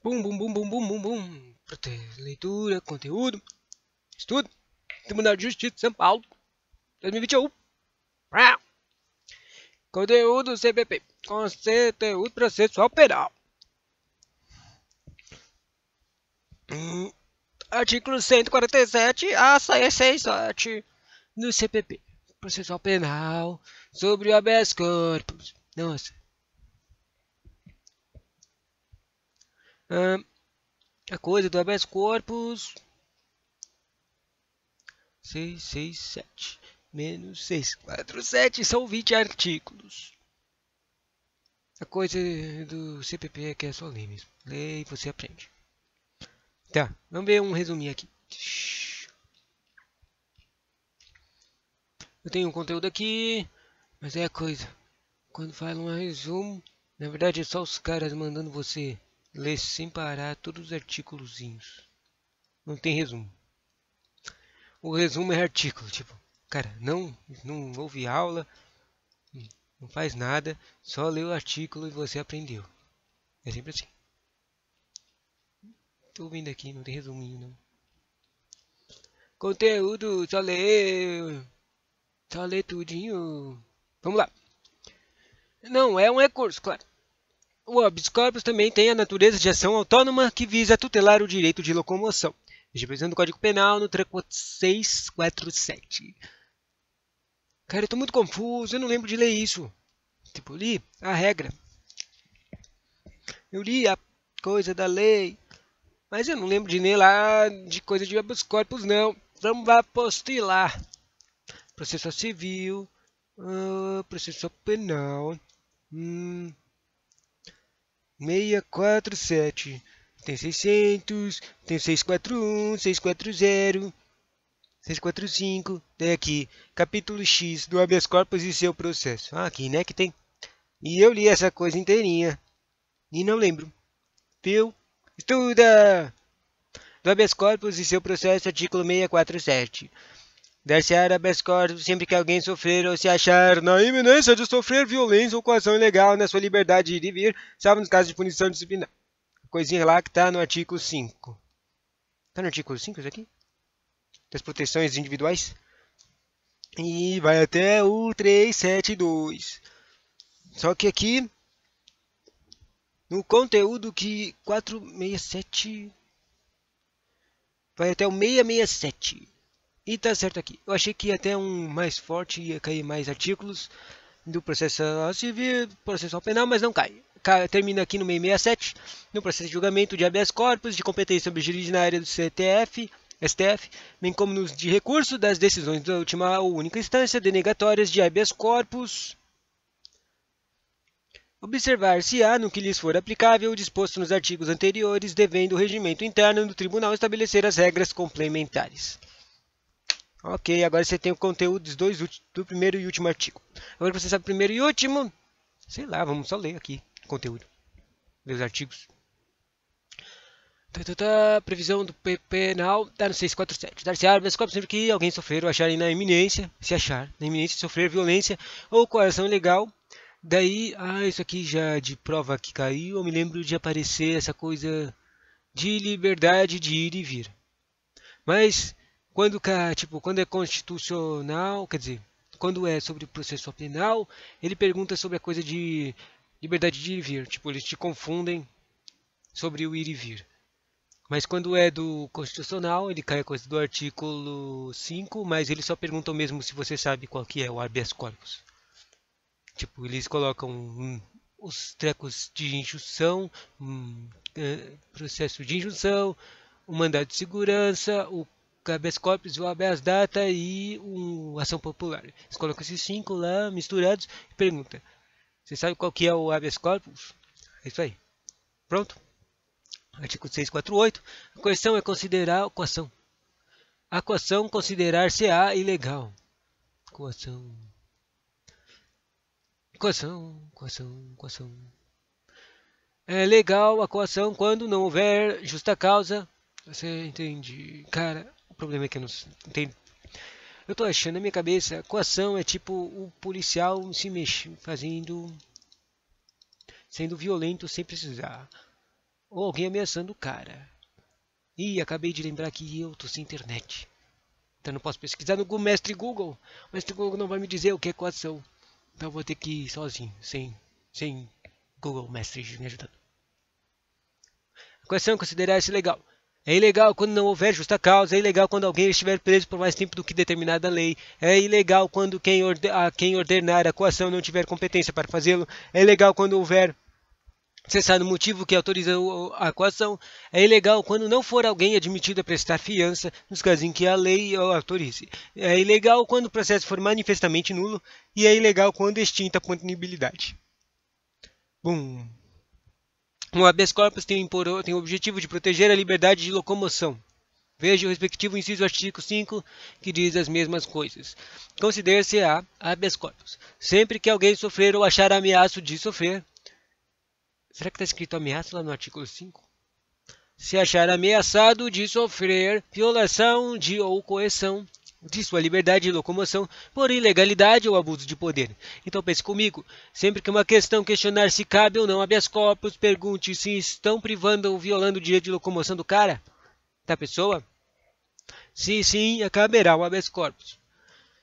Bum, bum, bum, bum, bum, bum, bum. Leitura, conteúdo, estudo. Tribunal de Justiça de São Paulo, 2021. Conteúdo CPP. Conteúdo processual penal. Artigo 147 a 67 do CPP. Processual penal sobre o habeas corpus. Nossa. A coisa do habeas corpus. 667 menos 647 são 20 artigos. A coisa do CPP é que é só ler mesmo. Lê e você aprende. Tá, vamos ver um resuminho aqui. Eu tenho um conteúdo aqui, mas é a coisa. Quando fala um resumo, na verdade é só os caras mandando você ler sem parar todos os artículozinhos. Não tem resumo. O resumo é artículo, tipo, cara, não houve aula, não faz nada, só lê o artículo e você aprendeu. É sempre assim. Tô ouvindo aqui, não tem resuminho não. Conteúdo, só lê tudinho. Vamos lá. Não é um recurso, claro. O habeas corpus também tem a natureza de ação autônoma que visa tutelar o direito de locomoção, representando o Código Penal no tranco 647. Cara, eu tô muito confuso, eu não lembro de ler isso. Tipo, eu li a regra. Eu li a coisa da lei. Mas eu não lembro de ler lá de coisa de habeas corpus, não. Vamos apostilar. Processo civil. Processo penal. 647. Tem 600. Tem 641, 640. 645. Tem aqui. Capítulo X do habeas corpus e seu processo. Ah, aqui, né? Que tem. E eu li essa coisa inteirinha. E não lembro. Viu? Estuda! Do habeas corpus e seu processo, artigo 647. Dar-se-á habeas corpus sempre que alguém sofrer ou se achar na iminência de sofrer violência ou coação ilegal na sua liberdade de ir e vir, salvo nos casos de punição disciplinar. Coisinha lá que tá no artigo 5. Tá no artigo 5 isso aqui? Das proteções individuais? E vai até o 372. Só que aqui, no conteúdo que 467... vai até o 667. E tá certo aqui. Eu achei que ia até um mais forte, ia cair mais artículos do processo civil, processual penal, mas não cai. Termina aqui no 667, no processo de julgamento de habeas corpus, de competência originária do STF, bem como nos de recurso das decisões da última ou única instância denegatórias de habeas corpus. Observar-se-á, no que lhes for aplicável, o disposto nos artigos anteriores, devendo o regimento interno do tribunal estabelecer as regras complementares. Ok, agora você tem o conteúdo dos dois do primeiro e último artigo. Agora que você sabe o primeiro e último, sei lá, vamos só ler aqui o conteúdo. Ler os artigos. Previsão do penal está no 647. Dar-se-á habeas corpus sempre que alguém sofrer ou achar na iminência, de sofrer violência ou coerção ilegal. Daí, isso aqui já de prova que caiu, eu me lembro de aparecer essa coisa de liberdade de ir e vir. Mas quando é constitucional, quer dizer, quando é sobre o processo penal, ele pergunta sobre a coisa de liberdade de ir e vir. Tipo, eles te confundem sobre o ir e vir. Mas quando é do constitucional, ele cai a coisa do artigo 5, mas eles só perguntam mesmo se você sabe qual que é o habeas corpus. Tipo, eles colocam os trecos de injunção, processo de injunção, o mandado de segurança, o habeas corpus, o habeas data e ação popular. Eles colocam esses 5 lá misturados e perguntam: você sabe qual que é o habeas corpus? É isso aí. Pronto. Artigo 648. A coerção é considerar a coação. A coação considerar-se-á ilegal. Coação. É legal a coação quando não houver justa causa. Você entende? Cara, o problema é que eu não entendo. Eu tô achando na minha cabeça, coação é tipo o policial se mexendo, sendo violento sem precisar. ou alguém ameaçando o cara. Ih, acabei de lembrar que eu tô sem internet. Então não posso pesquisar no Mestre Google. O Mestre Google não vai me dizer o que é coação. Então eu vou ter que ir sozinho, sem Google Mestre me ajudando. A coação é considerar-se legal. É ilegal quando não houver justa causa, é ilegal quando alguém estiver preso por mais tempo do que determinada lei, é ilegal quando quem ordenar a coação não tiver competência para fazê-lo, é ilegal quando houver cessado o motivo que autoriza a coação, é ilegal quando não for alguém admitido a prestar fiança, nos casos em que a lei o autorize, é ilegal quando o processo for manifestamente nulo e é ilegal quando extinta a punibilidade. Bum. O habeas corpus tem o objetivo de proteger a liberdade de locomoção. Veja o respectivo inciso artigo 5, que diz as mesmas coisas. Considera-se-á habeas corpus sempre que alguém sofrer ou achar ameaço de sofrer. Será que está escrito ameaça lá no artigo 5? Se achar ameaçado de sofrer violação de ou coerção de sua liberdade de locomoção por ilegalidade ou abuso de poder. Então pense comigo, sempre que uma questão questionar se cabe ou não habeas corpus, pergunte se estão privando ou violando o direito de locomoção do cara, da pessoa. Se sim, caberá o habeas corpus.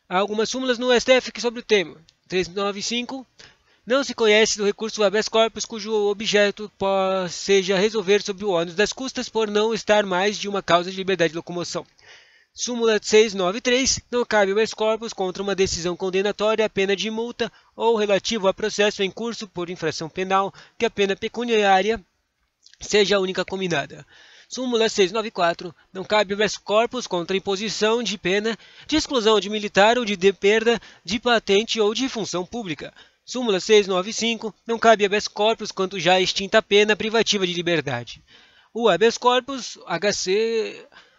Há algumas súmulas no STF sobre o tema. 395. Não se conhece do recurso habeas corpus cujo objeto seja resolver sobre o ônus das custas por não estar mais de uma causa de liberdade de locomoção. Súmula 693. Não cabe habeas corpus contra uma decisão condenatória à pena de multa ou relativo a processo em curso por infração penal que a pena pecuniária seja a única combinada. Súmula 694. Não cabe habeas corpus contra imposição de pena de exclusão de militar ou de perda de patente ou de função pública. Súmula 695. Não cabe habeas corpus quanto já extinta a pena privativa de liberdade. O habeas corpus,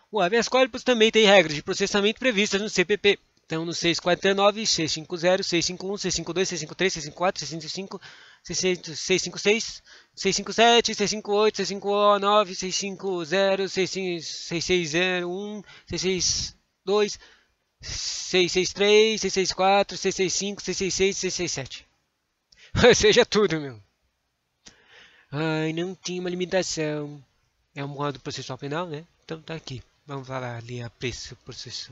o habeas corpus também tem regras de processamento previstas no CPP. Então, no 649, 650, 651, 652, 653, 654, 655, 656, 657, 658, 659, 650, 6601, 662, 663, 664, 665, 666, 667. Ou seja, tudo, meu. Ai, não tinha uma limitação. É um modo processual penal, né? Então tá aqui. Vamos falar ali a processo.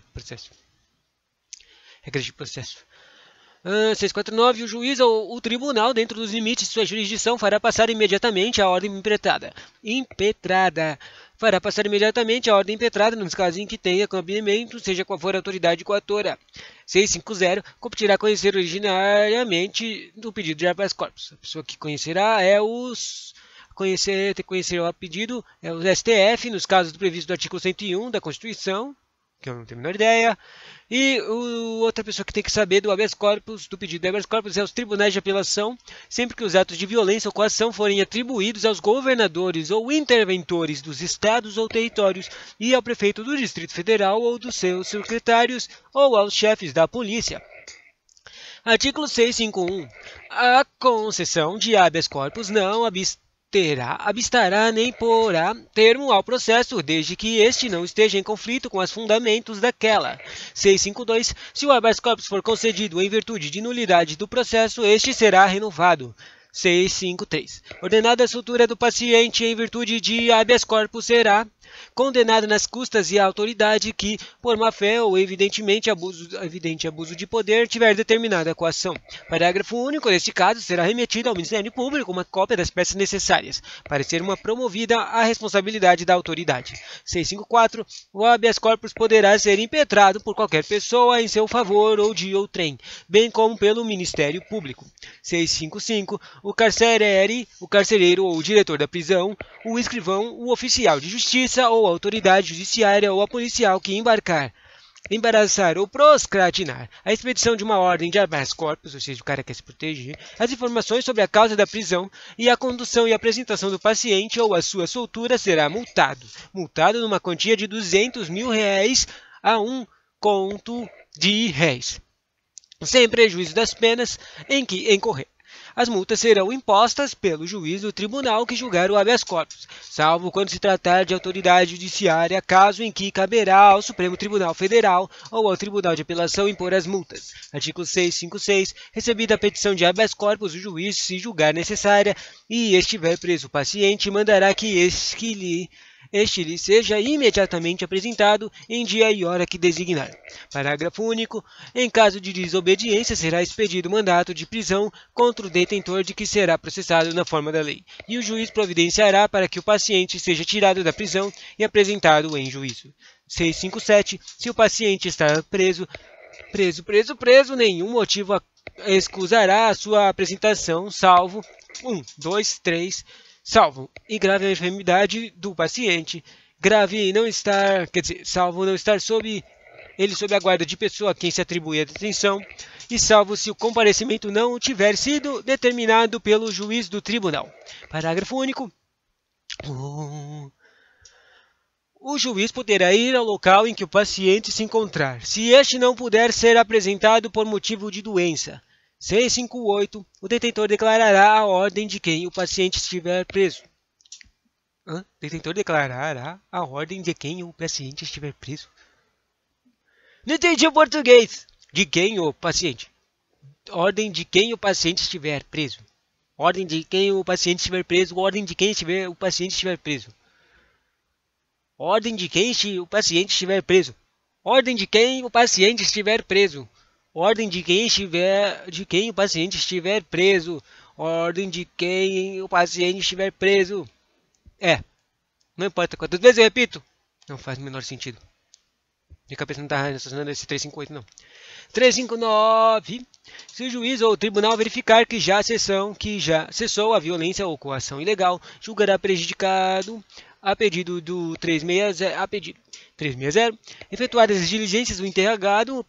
Regras de processo. 649. O juiz ou o tribunal, dentro dos limites de sua jurisdição, fará passar imediatamente a ordem impetrada. Fará passar imediatamente a ordem impetrada nos casos em que tenha cabimento, seja qual for a autoridade coatora. 650. Competirá conhecer originariamente do pedido de habeas corpus. A pessoa que conhecerá é conhecer o pedido é o STF, nos casos do previsto do artigo 101 da Constituição, que eu não tenho a menor ideia. E outra pessoa que tem que saber do habeas corpus, do pedido de habeas corpus, é os tribunais de apelação, sempre que os atos de violência ou coação forem atribuídos aos governadores ou interventores dos estados ou territórios e ao prefeito do Distrito Federal ou dos seus secretários ou aos chefes da polícia. Artigo 651. A concessão de habeas corpus não abstará nem porá termo ao processo, desde que este não esteja em conflito com os fundamentos daquela. 652. Se o habeas corpus for concedido em virtude de nulidade do processo, este será renovado. 653. Ordenada a soltura do paciente em virtude de habeas corpus será condenado nas custas e a autoridade que, por má-fé ou evidente abuso de poder, tiver determinada a coação. Parágrafo único. Neste caso, será remetida ao Ministério Público uma cópia das peças necessárias para ser promovida a responsabilidade da autoridade. 654. O habeas corpus poderá ser impetrado por qualquer pessoa em seu favor ou de outrem, bem como pelo Ministério Público. 655. O carcereiro ou o diretor da prisão, o escrivão, o oficial de justiça ou a autoridade judiciária ou a policial que embaraçar ou procrastinar a expedição de uma ordem de habeas corpus, ou seja, o cara quer se proteger, as informações sobre a causa da prisão e a condução e apresentação do paciente ou a sua soltura será multado numa quantia de R$200 mil a R$1 conto de réis, sem prejuízo das penas em que incorrer. As multas serão impostas pelo juiz do tribunal que julgar o habeas corpus, salvo quando se tratar de autoridade judiciária, caso em que caberá ao Supremo Tribunal Federal ou ao Tribunal de Apelação impor as multas. Artigo 656. Recebida a petição de habeas corpus, o juiz, se julgar necessária e estiver preso o paciente, mandará que este lhe seja imediatamente apresentado em dia e hora que designar. Parágrafo único. Em caso de desobediência, será expedido mandato de prisão contra o detentor de que será processado na forma da lei, e o juiz providenciará para que o paciente seja tirado da prisão e apresentado em juízo. 657. Se o paciente está preso, nenhum motivo excusará a sua apresentação, salvo 1, 2, 3. Salvo e grave a enfermidade do paciente, salvo não estar sob a guarda de pessoa a quem se atribui a detenção, e salvo se o comparecimento não tiver sido determinado pelo juiz do tribunal. Parágrafo único. O juiz poderá ir ao local em que o paciente se encontrar, se este não puder ser apresentado por motivo de doença. 658. O detentor declarará a ordem de quem o paciente estiver preso. Detentor declarará a ordem de quem o paciente estiver preso. Não entendi o português. De quem o paciente? Ordem de quem o paciente estiver preso. Ordem de quem o paciente estiver preso. Ordem de quem o paciente estiver preso. Ordem de quem o paciente estiver preso. Ordem de quem o paciente estiver preso. Ordem de quem o paciente estiver preso. Ordem de quem o paciente estiver preso. Não importa quantas vezes eu repito. Não faz o menor sentido. Minha cabeça não está raciocinando esse 358 não. 359. Se o juiz ou o tribunal verificar que já cessou a violência ou coação ilegal, julgará prejudicado a pedido do 360. Efetuadas as diligências do interrogado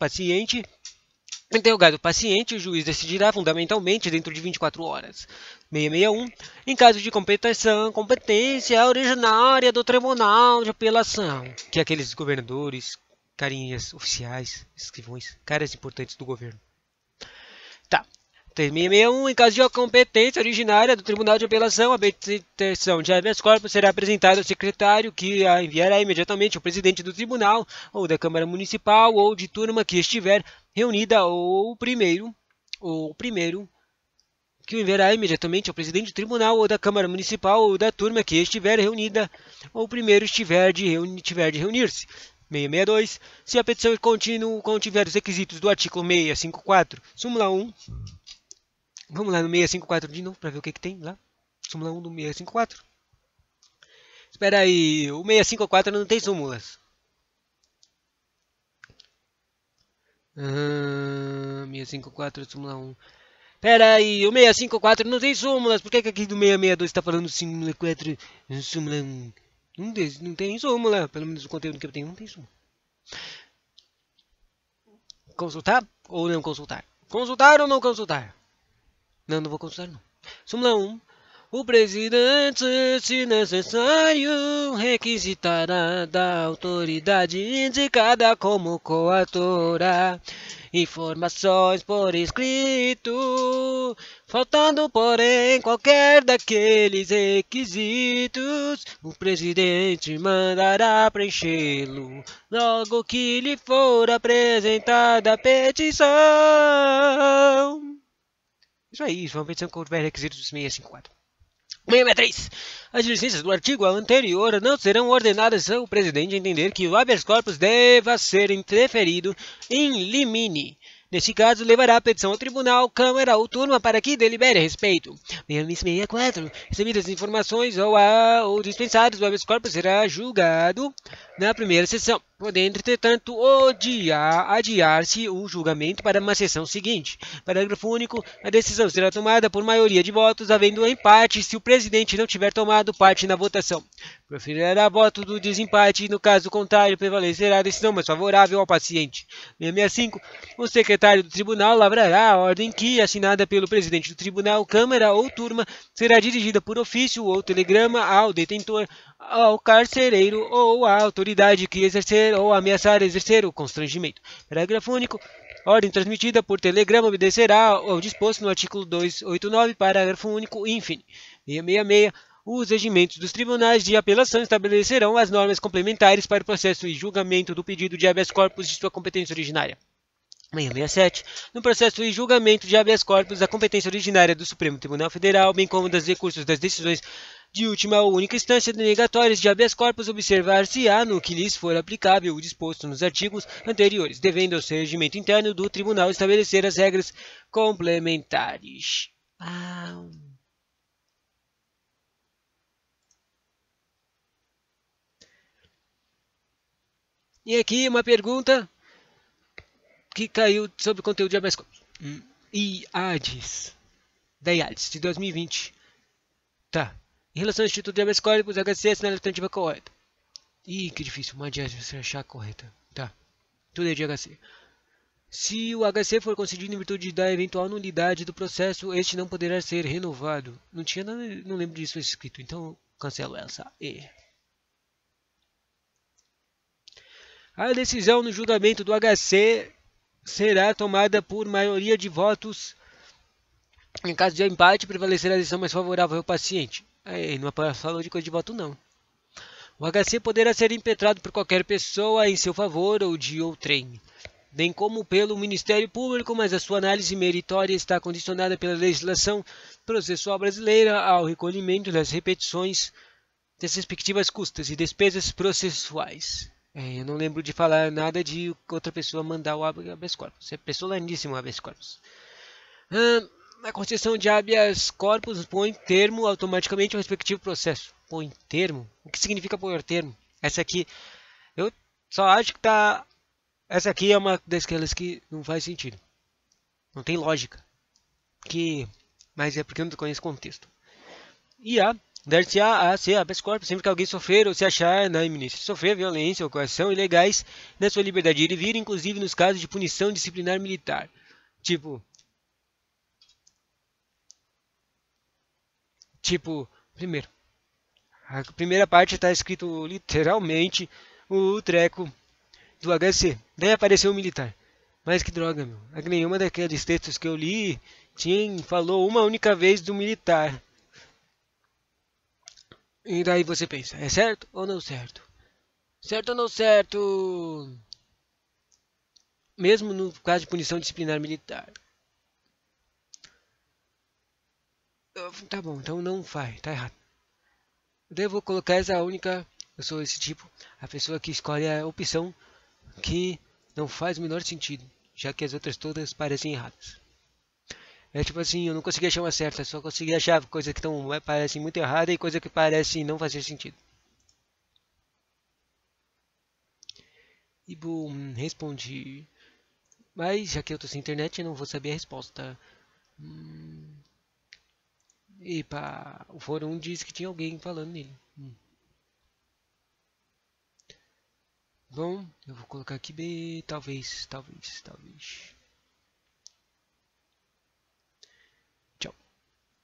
paciente, o juiz decidirá fundamentalmente dentro de 24 horas. 661. Em caso de competência originária do Tribunal de Apelação, que é aqueles governadores, carinhas oficiais, escrivões, caras importantes do governo. 661. Em caso de competência originária do Tribunal de Apelação, a petição de habeas corpus será apresentada ao secretário, que a enviará imediatamente ao presidente do tribunal, ou da Câmara Municipal, ou de turma que estiver reunida, ou o primeiro, que o enviará imediatamente ao presidente do tribunal, ou da Câmara Municipal, ou da turma que estiver reunida, ou o primeiro tiver de reunir-se. 662. Se a petição contiver os requisitos do artigo 654, súmula 1. Vamos lá no 654 de novo para ver o que tem lá. Súmula 1 do 654. Espera aí, o 654 não tem súmulas. 654, súmula 1. Espera aí, o 654 não tem súmulas. Por que aqui do 662 está falando súmula 4, súmula 1? Não tem súmula. Pelo menos o conteúdo que eu tenho não tem súmula. Consultar ou não consultar? Consultar ou não consultar? Não vou consultar não. Súmula 1. O presidente, se necessário, requisitará da autoridade indicada como coautora informações por escrito, faltando, porém, qualquer daqueles requisitos, o presidente mandará preenchê-lo logo que lhe for apresentada a petição. Isso aí, isso é uma petição que houver requisitos dos 654. 663. As diligências do artigo anterior não serão ordenadas se o presidente entender que o habeas corpus deva ser interferido em limine. Neste caso, levará a petição ao tribunal, câmara ou turma para que delibere a respeito. 664. Recebidas as informações ou dispensadas, o habeas corpus será julgado na primeira sessão, podendo, entretanto, adiar-se o julgamento para uma sessão seguinte. Parágrafo único. A decisão será tomada por maioria de votos, havendo empate se o presidente não tiver tomado parte na votação. Proferirá voto do desempate e, no caso contrário, prevalecerá a decisão mais favorável ao paciente. 665. O secretário do tribunal lavrará a ordem que, assinada pelo presidente do tribunal, câmara ou turma, será dirigida por ofício ou telegrama ao detentor, ao carcereiro ou à autoridade que exercer ou ameaçar exercer o constrangimento. Parágrafo único. Ordem transmitida por telegrama obedecerá ao disposto no artigo 289, parágrafo único, infine. 666. Os regimentos dos tribunais de apelação estabelecerão as normas complementares para o processo e julgamento do pedido de habeas corpus de sua competência originária. 667. No processo e julgamento de habeas corpus, a competência originária do Supremo Tribunal Federal, bem como das recursos das decisões de última ou única instância denegatórias de habeas corpus, observar-se-á no que lhes for aplicável o disposto nos artigos anteriores, devendo ao seu regimento interno do Tribunal estabelecer as regras complementares. E aqui uma pergunta que caiu sobre o conteúdo de habeas corpus. IADES. Da IADES, de 2020. Tá. Em relação ao Instituto de Habeas Corpus, HC na alternativa correta. Ih, que difícil. Uma de você achar correta. Tá. Tudo é de HC. Se o HC for concedido em virtude da eventual nulidade do processo, este não poderá ser renovado. Não tinha nada, não lembro disso escrito, então cancelo essa. A decisão no julgamento do HC será tomada por maioria de votos. Em caso de empate, prevalecerá a decisão mais favorável ao paciente. Não falou de coisa de voto, não. O HC poderá ser impetrado por qualquer pessoa em seu favor ou de outrem, bem como pelo Ministério Público, mas a sua análise meritória está condicionada pela legislação processual brasileira ao recolhimento das repetições das respectivas custas e despesas processuais. Eu não lembro de falar nada de outra pessoa mandar o habeas corpus. É pessoalíssimo o habeas corpus. A concessão de habeas corpus põe termo automaticamente ao respectivo processo. Põe termo? O que significa pôr termo? Essa aqui, eu só acho que tá... Essa aqui é uma daquelas que não faz sentido. Não tem lógica. Mas é porque eu não conheço o contexto. Dar-se-á a ser habeas corpus sempre que alguém sofrer ou se achar na iminência de sofrer violência ou coação ilegais na sua liberdade de ir e vir, inclusive nos casos de punição disciplinar militar. Primeiro, a primeira parte está escrito literalmente o treco do HC. Daí apareceu o militar. Mas que droga, meu. É que nenhuma daqueles textos que eu li falou uma única vez do militar. E daí você pensa, é certo ou não certo? Certo ou não certo? Mesmo no caso de punição disciplinar militar. Tá bom, então não faz, tá errado. Eu vou colocar essa única, eu sou esse tipo, a pessoa que escolhe a opção que não faz o menor sentido, já que as outras todas parecem erradas. É tipo assim, eu não consegui achar uma certa, só consegui achar coisa que parecem muito errada e coisa que parece não fazer sentido. E bom, respondi. Mas já que eu tô sem internet, eu não vou saber a resposta. Epa, o fórum diz que tinha alguém falando nele. Bom, eu vou colocar aqui B, talvez.